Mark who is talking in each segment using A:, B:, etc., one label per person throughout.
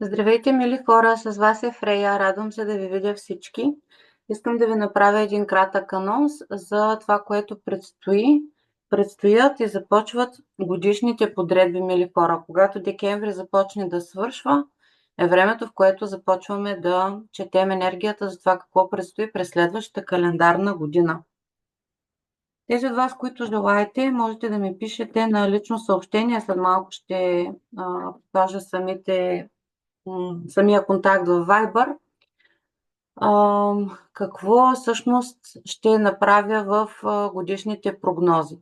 A: Здравейте, мили хора! С вас е Фрея. Радвам се да ви видя всички. Искам да ви направя един кратък анонс за това, което предстои. Предстоят и започват годишните подредби, мили хора. Когато декември започне да свършва, е времето, в което започваме да четем енергията за това какво предстои през следващата календарна година. Тези от вас, които желаете, можете да ми пишете на лично съобщение. След малко ще покажа самия контакт в Viber. Какво всъщност ще направя в годишните прогнози?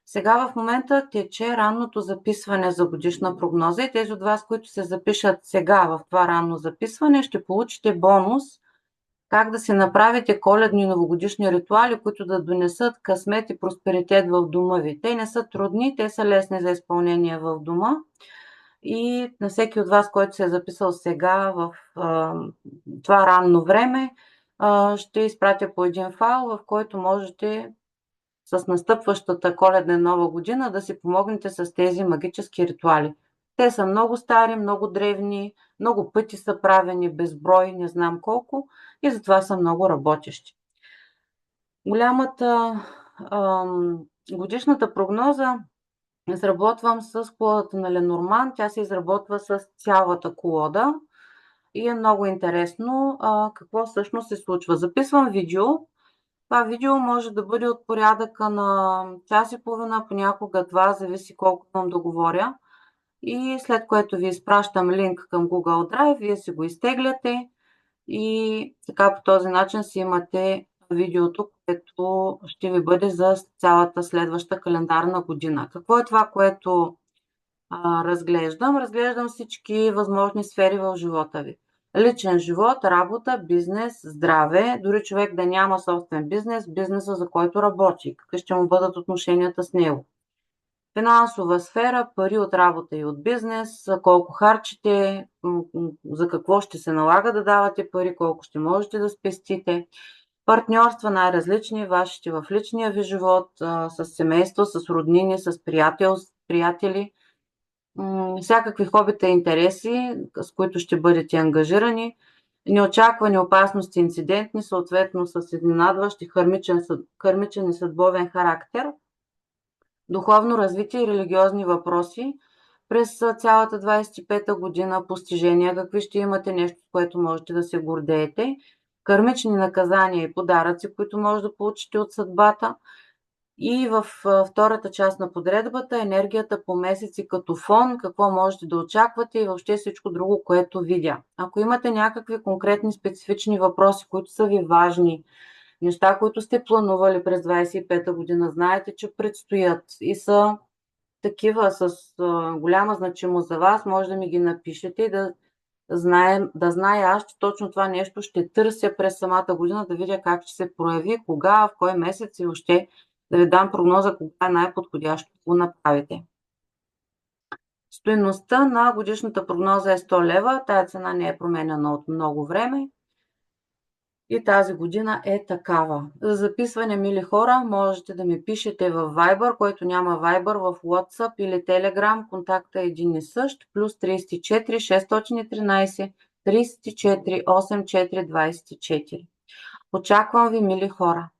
A: Сега в момента тече ранното записване за годишна прогноза и тези от вас, които се запишат сега в това ранно записване, ще получите бонус как да си направите коледни и новогодишни ритуали, които да донесат късмет и просперитет в дома ви. Те не са трудни, те са лесни за изпълнение в дома. И на всеки от вас, който се е записал сега в това ранно време, ще изпратя по един файл, в който можете с настъпващата Коледна и Нова година да си помогнете с тези магически ритуали. Те са много стари, много древни, много пъти са правени, безброй, не знам колко, и затова са много работещи. Годишната прогноза изработвам с колодата на Ленорман. Тя се изработва с цялата колода и е много интересно какво всъщност се случва. Записвам видео. Това видео може да бъде от порядъка на час и половина, понякога 2, зависи колко имам да говоря. И след което ви изпращам линк към Google Drive, вие си го изтегляте и така по този начин си имате видеото, което ще ви бъде за цялата следваща календарна година. Какво е това, което разглеждам? Разглеждам всички възможни сфери в живота ви. Личен живот, работа, бизнес, здраве, дори човек да няма собствен бизнес, бизнеса, за който работи, какви ще му бъдат отношенията с него. Финансова сфера, пари от работа и от бизнес, колко харчите, за какво ще се налага да давате пари, колко ще можете да спестите. Партньорства най-различни, вашите в личния ви живот, с семейство, с роднини, с приятели, всякакви хобита и интереси, с които ще бъдете ангажирани, неочаквани опасности, инцидентни, съответно с изненадващ и кърмичен и съдбовен характер, духовно развитие и религиозни въпроси през цялата 25-та година, постижения, какви ще имате, нещо, с което можете да се гордеете, кърмични наказания и подаръци, които може да получите от съдбата. И в втората част на подредбата енергията по месеци като фон, какво можете да очаквате и въобще всичко друго, което видя. Ако имате някакви конкретни специфични въпроси, които са ви важни, неща, които сте планували през 25-та година, знаете, че предстоят и са такива с голяма значимост за вас, може да ми ги напишете и да зная аз, че точно това нещо ще търся през самата година, да видя как ще се прояви, кога, в кой месец и въобще да ви дам прогноза кога е най-подходящо да го направите. Стойността на годишната прогноза е 100 лева. Тая цена не е променена от много време. И тази година е такава. За записване, мили хора, можете да ми пишете в Viber, който няма Viber, в WhatsApp или Telegram. Контакта е един и същ. Плюс 34 613 34 84 24. Очаквам ви, мили хора!